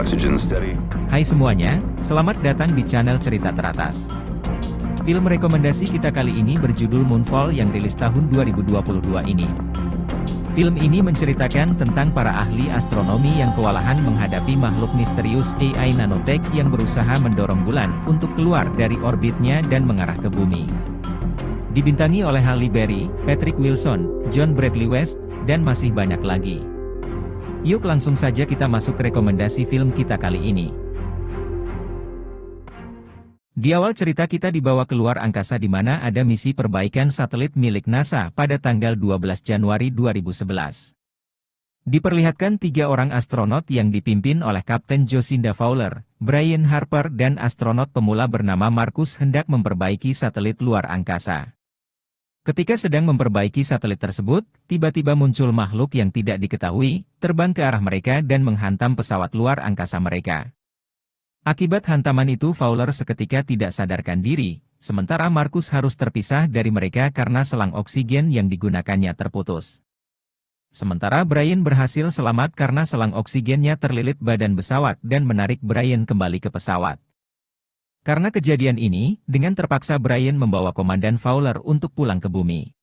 Oxygen steady. Hai semuanya, selamat datang di channel Cerita Teratas. Film rekomendasi kita kali ini berjudul Moonfall yang rilis tahun 2022 ini. Film ini menceritakan tentang para ahli astronomi yang kewalahan menghadapi makhluk misterius AI nanotech yang berusaha mendorong bulan untuk keluar dari orbitnya dan mengarah ke bumi. Dibintangi oleh Halle Berry, Patrick Wilson, John Bradley West, dan masih banyak lagi. Yuk langsung saja kita masuk ke rekomendasi film kita kali ini. Di awal cerita kita dibawa keluar angkasa di mana ada misi perbaikan satelit milik NASA pada tanggal 12 Januari 2011. Diperlihatkan 3 orang astronot yang dipimpin oleh Kapten Jacinda Fowler, Brian Harper dan astronot pemula bernama Marcus hendak memperbaiki satelit luar angkasa. Ketika sedang memperbaiki satelit tersebut, tiba-tiba muncul makhluk yang tidak diketahui, terbang ke arah mereka dan menghantam pesawat luar angkasa mereka. Akibat hantaman itu Fowler seketika tidak sadarkan diri, sementara Marcus harus terpisah dari mereka karena selang oksigen yang digunakannya terputus. Sementara Brian berhasil selamat karena selang oksigennya terlilit badan pesawat dan menarik Brian kembali ke pesawat. Karena kejadian ini, dengan terpaksa Brian membawa Komandan Fowler untuk pulang ke bumi.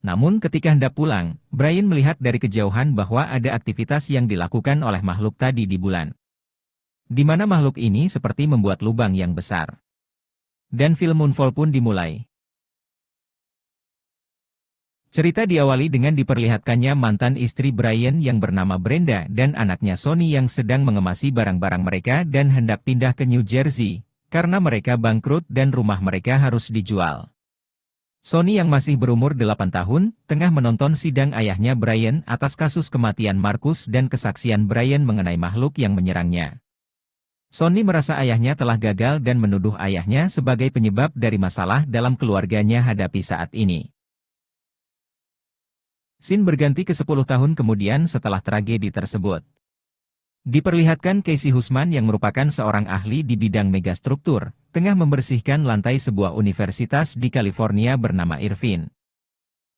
Namun ketika hendak pulang, Brian melihat dari kejauhan bahwa ada aktivitas yang dilakukan oleh makhluk tadi di bulan. Di mana makhluk ini seperti membuat lubang yang besar. Dan film Moonfall pun dimulai. Cerita diawali dengan diperlihatkannya mantan istri Brian yang bernama Brenda dan anaknya Sonny yang sedang mengemasi barang-barang mereka dan hendak pindah ke New Jersey, karena mereka bangkrut dan rumah mereka harus dijual. Sonny yang masih berumur 8 tahun, tengah menonton sidang ayahnya Brian atas kasus kematian Marcus dan kesaksian Brian mengenai makhluk yang menyerangnya. Sonny merasa ayahnya telah gagal dan menuduh ayahnya sebagai penyebab dari masalah dalam keluarganya hadapi saat ini. Scene berganti ke 10 tahun kemudian setelah tragedi tersebut. Diperlihatkan Casey Husman yang merupakan seorang ahli di bidang megastruktur, tengah membersihkan lantai sebuah universitas di California bernama Irvine.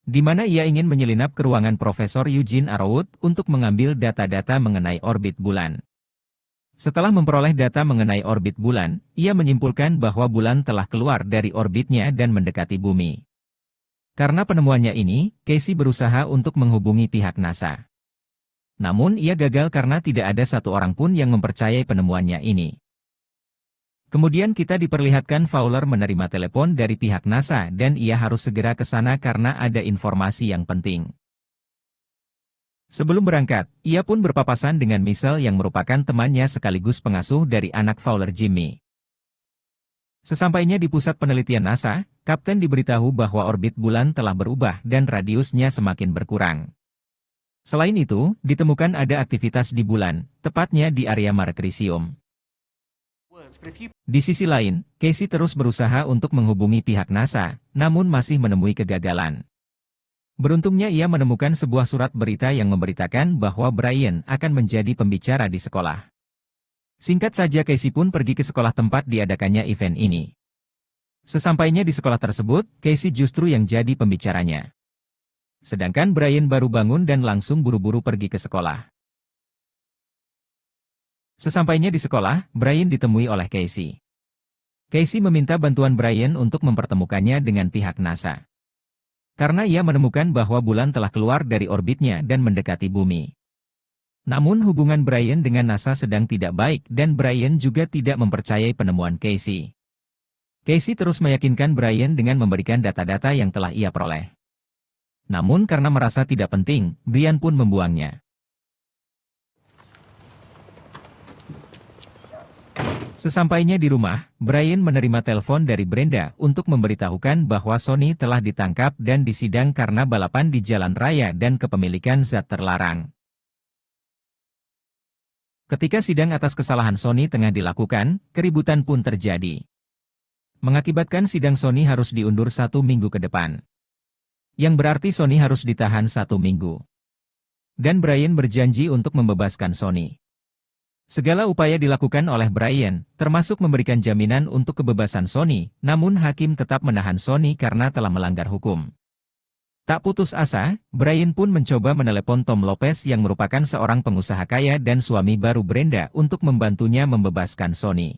Di mana ia ingin menyelinap ke ruangan Profesor Eugene Arrowwood untuk mengambil data-data mengenai orbit bulan. Setelah memperoleh data mengenai orbit bulan, ia menyimpulkan bahwa bulan telah keluar dari orbitnya dan mendekati bumi. Karena penemuannya ini, Casey berusaha untuk menghubungi pihak NASA. Namun ia gagal karena tidak ada satu orang pun yang mempercayai penemuannya ini. Kemudian kita diperlihatkan Fowler menerima telepon dari pihak NASA dan ia harus segera ke sana karena ada informasi yang penting. Sebelum berangkat, ia pun berpapasan dengan Michelle yang merupakan temannya sekaligus pengasuh dari anak Fowler, Jimmy. Sesampainya di pusat penelitian NASA, Kapten diberitahu bahwa orbit bulan telah berubah dan radiusnya semakin berkurang. Selain itu, ditemukan ada aktivitas di bulan, tepatnya di area Mare Crisium. Di sisi lain, Casey terus berusaha untuk menghubungi pihak NASA, namun masih menemui kegagalan. Beruntungnya ia menemukan sebuah surat berita yang memberitakan bahwa Brian akan menjadi pembicara di sekolah. Singkat saja Casey pun pergi ke sekolah tempat diadakannya event ini. Sesampainya di sekolah tersebut, Casey justru yang jadi pembicaranya. Sedangkan Brian baru bangun dan langsung buru-buru pergi ke sekolah. Sesampainya di sekolah, Brian ditemui oleh Casey. Casey meminta bantuan Brian untuk mempertemukannya dengan pihak NASA. Karena ia menemukan bahwa bulan telah keluar dari orbitnya dan mendekati bumi. Namun hubungan Brian dengan NASA sedang tidak baik dan Brian juga tidak mempercayai penemuan Casey. Casey terus meyakinkan Brian dengan memberikan data-data yang telah ia peroleh. Namun karena merasa tidak penting, Brian pun membuangnya. Sesampainya di rumah, Brian menerima telepon dari Brenda untuk memberitahukan bahwa Sonny telah ditangkap dan disidang karena balapan di jalan raya dan kepemilikan zat terlarang. Ketika sidang atas kesalahan Sonny tengah dilakukan, keributan pun terjadi. Mengakibatkan sidang Sonny harus diundur 1 minggu ke depan. Yang berarti Sonny harus ditahan 1 minggu. Dan Brian berjanji untuk membebaskan Sonny. Segala upaya dilakukan oleh Brian, termasuk memberikan jaminan untuk kebebasan Sonny, namun hakim tetap menahan Sonny karena telah melanggar hukum. Tak putus asa, Brian pun mencoba menelepon Tom Lopez yang merupakan seorang pengusaha kaya dan suami baru Brenda untuk membantunya membebaskan Sony.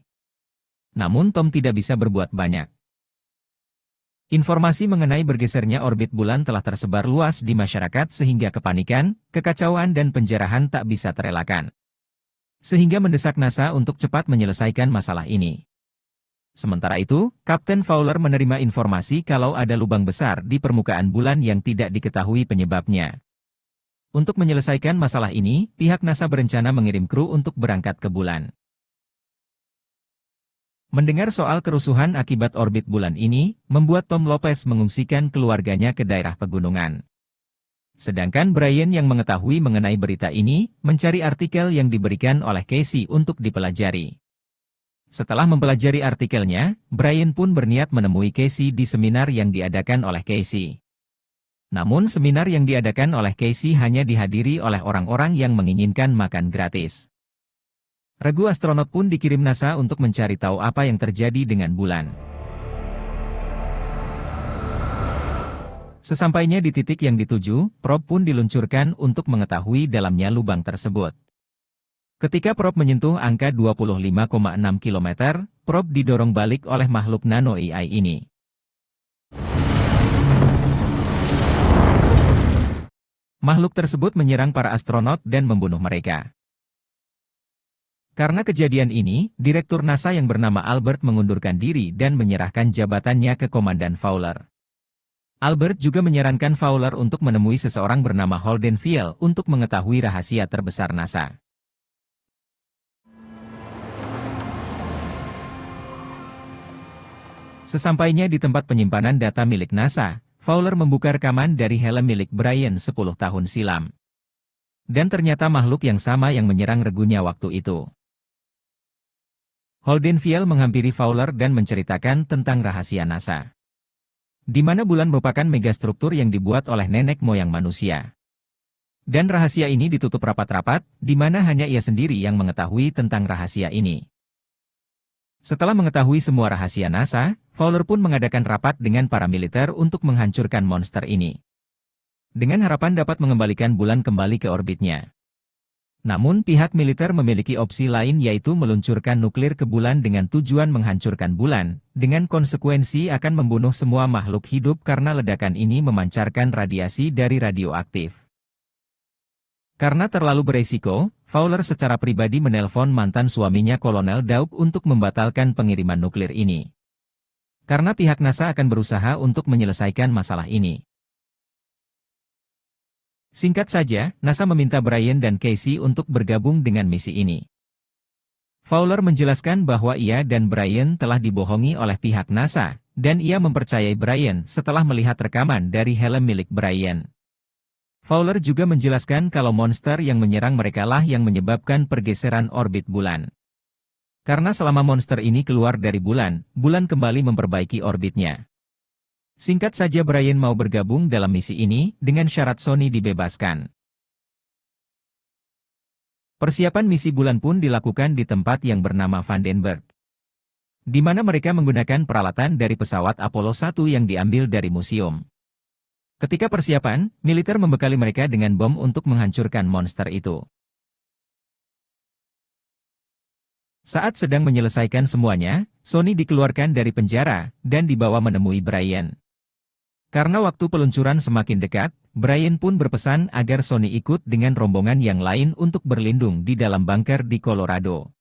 Namun Tom tidak bisa berbuat banyak. Informasi mengenai bergesernya orbit bulan telah tersebar luas di masyarakat sehingga kepanikan, kekacauan dan penjarahan tak bisa terelakkan. Sehingga mendesak NASA untuk cepat menyelesaikan masalah ini. Sementara itu, Kapten Fowler menerima informasi kalau ada lubang besar di permukaan bulan yang tidak diketahui penyebabnya. Untuk menyelesaikan masalah ini, pihak NASA berencana mengirim kru untuk berangkat ke bulan. Mendengar soal kerusuhan akibat orbit bulan ini, membuat Tom Lopez mengungsikan keluarganya ke daerah pegunungan. Sedangkan Brian yang mengetahui mengenai berita ini, mencari artikel yang diberikan oleh Casey untuk dipelajari. Setelah mempelajari artikelnya, Brian pun berniat menemui Casey di seminar yang diadakan oleh Casey. Namun seminar yang diadakan oleh Casey hanya dihadiri oleh orang-orang yang menginginkan makan gratis. Regu astronot pun dikirim NASA untuk mencari tahu apa yang terjadi dengan bulan. Sesampainya di titik yang dituju, probe pun diluncurkan untuk mengetahui dalamnya lubang tersebut. Ketika probe menyentuh angka 25,6 km, probe didorong balik oleh makhluk nano AI ini. Makhluk tersebut menyerang para astronot dan membunuh mereka. Karena kejadian ini, Direktur NASA yang bernama Albert mengundurkan diri dan menyerahkan jabatannya ke Komandan Fowler. Albert juga menyarankan Fowler untuk menemui seseorang bernama Holden Field untuk mengetahui rahasia terbesar NASA. Sesampainya di tempat penyimpanan data milik NASA, Fowler membuka rekaman dari helm milik Brian 10 tahun silam. Dan ternyata makhluk yang sama yang menyerang regunya waktu itu. Holden Field menghampiri Fowler dan menceritakan tentang rahasia NASA. Di mana bulan merupakan megastruktur yang dibuat oleh nenek moyang manusia. Dan rahasia ini ditutup rapat-rapat, di mana hanya ia sendiri yang mengetahui tentang rahasia ini. Setelah mengetahui semua rahasia NASA, Fowler pun mengadakan rapat dengan para militer untuk menghancurkan monster ini. Dengan harapan dapat mengembalikan bulan kembali ke orbitnya. Namun pihak militer memiliki opsi lain yaitu meluncurkan nuklir ke bulan dengan tujuan menghancurkan bulan, dengan konsekuensi akan membunuh semua makhluk hidup karena ledakan ini memancarkan radiasi dari radioaktif. Karena terlalu beresiko, Fowler secara pribadi menelpon mantan suaminya Kolonel Daug untuk membatalkan pengiriman nuklir ini. Karena pihak NASA akan berusaha untuk menyelesaikan masalah ini. Singkat saja, NASA meminta Brian dan Casey untuk bergabung dengan misi ini. Fowler menjelaskan bahwa ia dan Brian telah dibohongi oleh pihak NASA, dan ia mempercayai Brian setelah melihat rekaman dari helm milik Brian. Fowler juga menjelaskan kalau monster yang menyerang mereka lah yang menyebabkan pergeseran orbit bulan. Karena selama monster ini keluar dari bulan, bulan kembali memperbaiki orbitnya. Singkat saja Brian mau bergabung dalam misi ini, dengan syarat Sony dibebaskan. Persiapan misi bulan pun dilakukan di tempat yang bernama Vandenberg. Di mana mereka menggunakan peralatan dari pesawat Apollo 1 yang diambil dari museum. Ketika persiapan, militer membekali mereka dengan bom untuk menghancurkan monster itu. Saat sedang menyelesaikan semuanya, Sony dikeluarkan dari penjara, dan dibawa menemui Brian. Karena waktu peluncuran semakin dekat, Brian pun berpesan agar Sony ikut dengan rombongan yang lain untuk berlindung di dalam bunker di Colorado.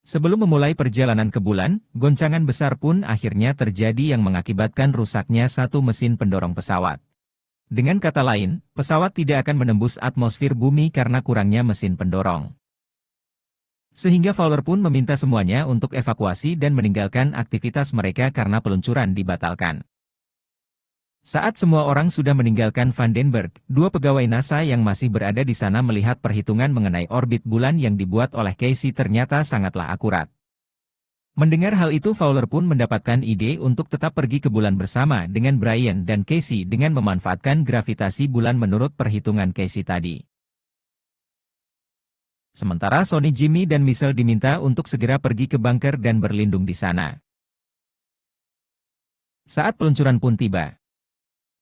Sebelum memulai perjalanan ke bulan, goncangan besar pun akhirnya terjadi yang mengakibatkan rusaknya satu mesin pendorong pesawat. Dengan kata lain, pesawat tidak akan menembus atmosfer bumi karena kurangnya mesin pendorong. Sehingga Fowler pun meminta semuanya untuk evakuasi dan meninggalkan aktivitas mereka karena peluncuran dibatalkan. Saat semua orang sudah meninggalkan Vandenberg, dua pegawai NASA yang masih berada di sana melihat perhitungan mengenai orbit bulan yang dibuat oleh Casey ternyata sangatlah akurat. Mendengar hal itu Fowler pun mendapatkan ide untuk tetap pergi ke bulan bersama dengan Brian dan Casey dengan memanfaatkan gravitasi bulan menurut perhitungan Casey tadi. Sementara Sony, Jimmy dan Michelle diminta untuk segera pergi ke bunker dan berlindung di sana. Saat peluncuran pun tiba.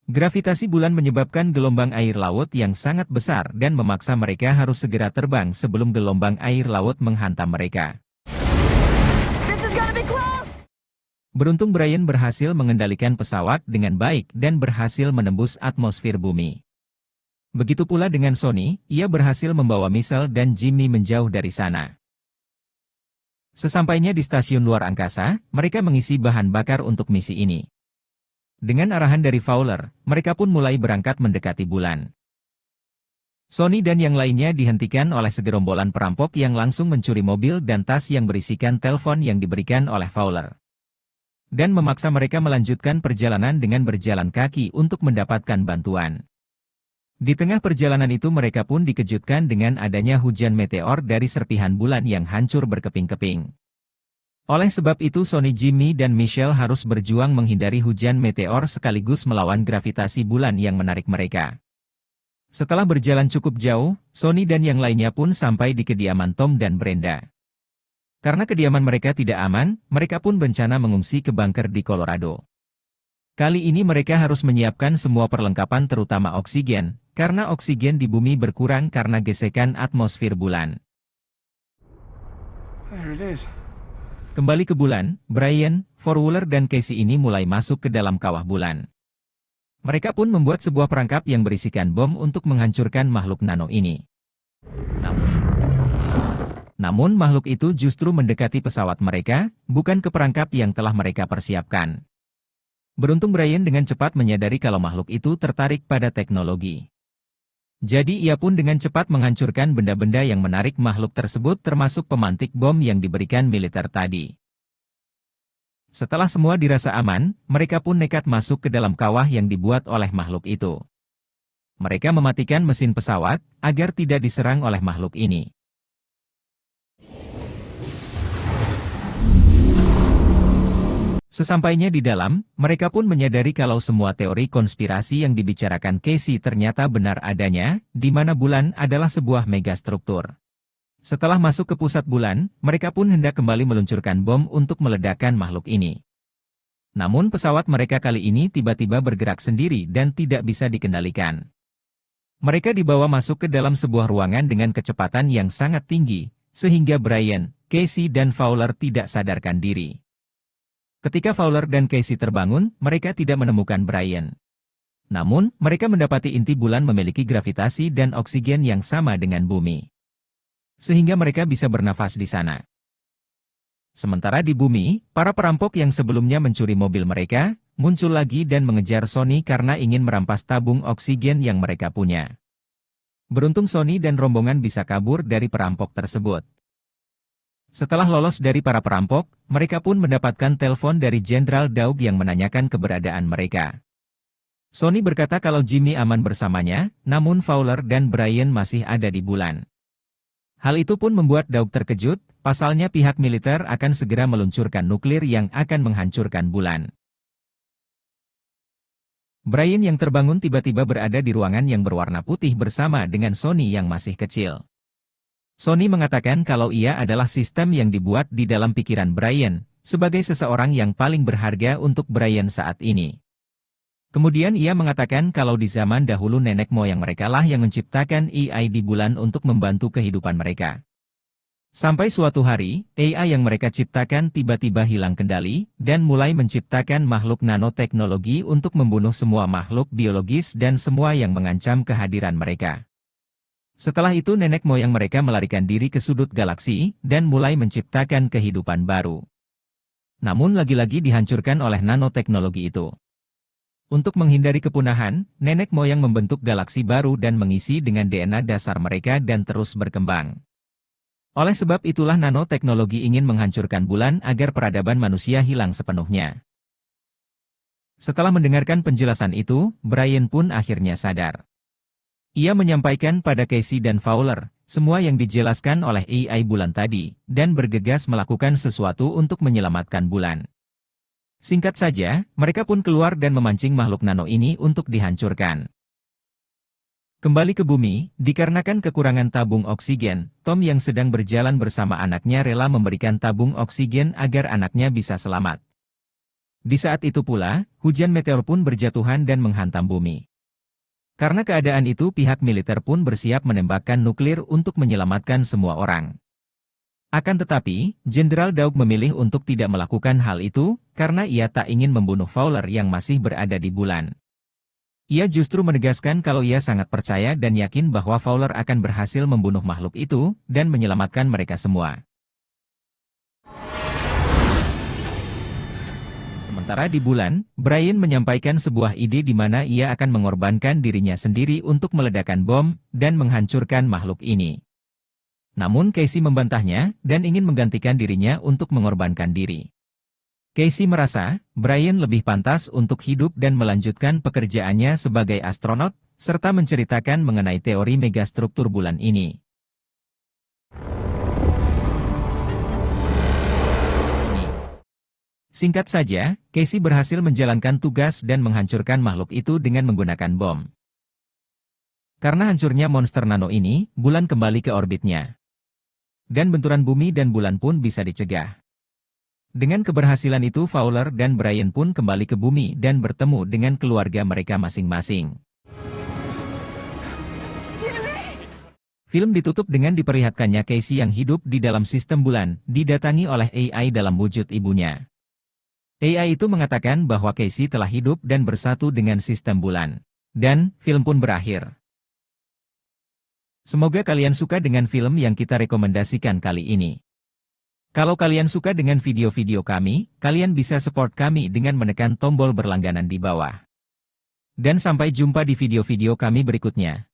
Gravitasi bulan menyebabkan gelombang air laut yang sangat besar dan memaksa mereka harus segera terbang sebelum gelombang air laut menghantam mereka. Beruntung Brian berhasil mengendalikan pesawat dengan baik dan berhasil menembus atmosfer bumi. Begitu pula dengan Sonny, ia berhasil membawa Michelle dan Jimmy menjauh dari sana. Sesampainya di stasiun luar angkasa, mereka mengisi bahan bakar untuk misi ini. Dengan arahan dari Fowler, mereka pun mulai berangkat mendekati bulan. Sonny dan yang lainnya dihentikan oleh segerombolan perampok yang langsung mencuri mobil dan tas yang berisikan telepon yang diberikan oleh Fowler. Dan memaksa mereka melanjutkan perjalanan dengan berjalan kaki untuk mendapatkan bantuan. Di tengah perjalanan itu mereka pun dikejutkan dengan adanya hujan meteor dari serpihan bulan yang hancur berkeping-keping. Oleh sebab itu Sonny, Jimmy dan Michelle harus berjuang menghindari hujan meteor sekaligus melawan gravitasi bulan yang menarik mereka. Setelah berjalan cukup jauh, Sonny dan yang lainnya pun sampai di kediaman Tom dan Brenda. Karena kediaman mereka tidak aman, mereka pun berencana mengungsi ke bunker di Colorado. Kali ini mereka harus menyiapkan semua perlengkapan terutama oksigen, karena oksigen di bumi berkurang karena gesekan atmosfer bulan. There it is. Kembali ke bulan, Brian, Fowler dan Casey ini mulai masuk ke dalam kawah bulan. Mereka pun membuat sebuah perangkap yang berisikan bom untuk menghancurkan makhluk nano ini. Namun makhluk itu justru mendekati pesawat mereka, bukan ke perangkap yang telah mereka persiapkan. Beruntung Brian dengan cepat menyadari kalau makhluk itu tertarik pada teknologi. Jadi ia pun dengan cepat menghancurkan benda-benda yang menarik makhluk tersebut termasuk pemantik bom yang diberikan militer tadi. Setelah semua dirasa aman, mereka pun nekat masuk ke dalam kawah yang dibuat oleh makhluk itu. Mereka mematikan mesin pesawat, agar tidak diserang oleh makhluk ini. Sesampainya di dalam, mereka pun menyadari kalau semua teori konspirasi yang dibicarakan Casey ternyata benar adanya, di mana bulan adalah sebuah megastruktur. Setelah masuk ke pusat bulan, mereka pun hendak kembali meluncurkan bom untuk meledakkan makhluk ini. Namun pesawat mereka kali ini tiba-tiba bergerak sendiri dan tidak bisa dikendalikan. Mereka dibawa masuk ke dalam sebuah ruangan dengan kecepatan yang sangat tinggi, sehingga Brian, Casey dan Fowler tidak sadarkan diri. Ketika Fowler dan Casey terbangun, mereka tidak menemukan Brian. Namun, mereka mendapati inti bulan memiliki gravitasi dan oksigen yang sama dengan bumi. Sehingga mereka bisa bernafas di sana. Sementara di bumi, para perampok yang sebelumnya mencuri mobil mereka, muncul lagi dan mengejar Sonny karena ingin merampas tabung oksigen yang mereka punya. Beruntung Sonny dan rombongan bisa kabur dari perampok tersebut. Setelah lolos dari para perampok, mereka pun mendapatkan telepon dari Jenderal Daug yang menanyakan keberadaan mereka. Sonny berkata kalau Jimmy aman bersamanya, namun Fowler dan Brian masih ada di bulan. Hal itu pun membuat Daug terkejut, pasalnya pihak militer akan segera meluncurkan nuklir yang akan menghancurkan bulan. Brian yang terbangun tiba-tiba berada di ruangan yang berwarna putih bersama dengan Sonny yang masih kecil. Sonny mengatakan kalau ia adalah sistem yang dibuat di dalam pikiran Brian, sebagai seseorang yang paling berharga untuk Brian saat ini. Kemudian ia mengatakan kalau di zaman dahulu nenek moyang mereka lah yang menciptakan AI di bulan untuk membantu kehidupan mereka. Sampai suatu hari, AI yang mereka ciptakan tiba-tiba hilang kendali, dan mulai menciptakan makhluk nanoteknologi untuk membunuh semua makhluk biologis dan semua yang mengancam kehadiran mereka. Setelah itu nenek moyang mereka melarikan diri ke sudut galaksi, dan mulai menciptakan kehidupan baru. Namun lagi-lagi dihancurkan oleh nanoteknologi itu. Untuk menghindari kepunahan, nenek moyang membentuk galaksi baru dan mengisi dengan DNA dasar mereka dan terus berkembang. Oleh sebab itulah nanoteknologi ingin menghancurkan bulan agar peradaban manusia hilang sepenuhnya. Setelah mendengarkan penjelasan itu, Brian pun akhirnya sadar. Ia menyampaikan pada Casey dan Fowler, semua yang dijelaskan oleh AI bulan tadi, dan bergegas melakukan sesuatu untuk menyelamatkan bulan. Singkat saja, mereka pun keluar dan memancing makhluk nano ini untuk dihancurkan. Kembali ke bumi, dikarenakan kekurangan tabung oksigen, Tom yang sedang berjalan bersama anaknya rela memberikan tabung oksigen agar anaknya bisa selamat. Di saat itu pula, hujan meteor pun berjatuhan dan menghantam bumi. Karena keadaan itu pihak militer pun bersiap menembakkan nuklir untuk menyelamatkan semua orang. Akan tetapi, Jenderal Dawg memilih untuk tidak melakukan hal itu, karena ia tak ingin membunuh Fowler yang masih berada di bulan. Ia justru menegaskan kalau ia sangat percaya dan yakin bahwa Fowler akan berhasil membunuh makhluk itu, dan menyelamatkan mereka semua. Sementara di bulan, Brian menyampaikan sebuah ide di mana ia akan mengorbankan dirinya sendiri untuk meledakkan bom, dan menghancurkan makhluk ini. Namun Casey membantahnya, dan ingin menggantikan dirinya untuk mengorbankan diri. Casey merasa, Brian lebih pantas untuk hidup dan melanjutkan pekerjaannya sebagai astronot, serta menceritakan mengenai teori megastruktur bulan ini. Singkat saja, Casey berhasil menjalankan tugas dan menghancurkan makhluk itu dengan menggunakan bom. Karena hancurnya monster nano ini, bulan kembali ke orbitnya. Dan benturan bumi dan bulan pun bisa dicegah. Dengan keberhasilan itu Fowler dan Brian pun kembali ke bumi dan bertemu dengan keluarga mereka masing-masing. Film ditutup dengan diperlihatkannya Casey yang hidup di dalam sistem bulan, didatangi oleh AI dalam wujud ibunya. AI itu mengatakan bahwa Casey telah hidup dan bersatu dengan sistem bulan. Dan, film pun berakhir. Semoga kalian suka dengan film yang kita rekomendasikan kali ini. Kalau kalian suka dengan video-video kami, kalian bisa support kami dengan menekan tombol berlangganan di bawah. Dan sampai jumpa di video-video kami berikutnya.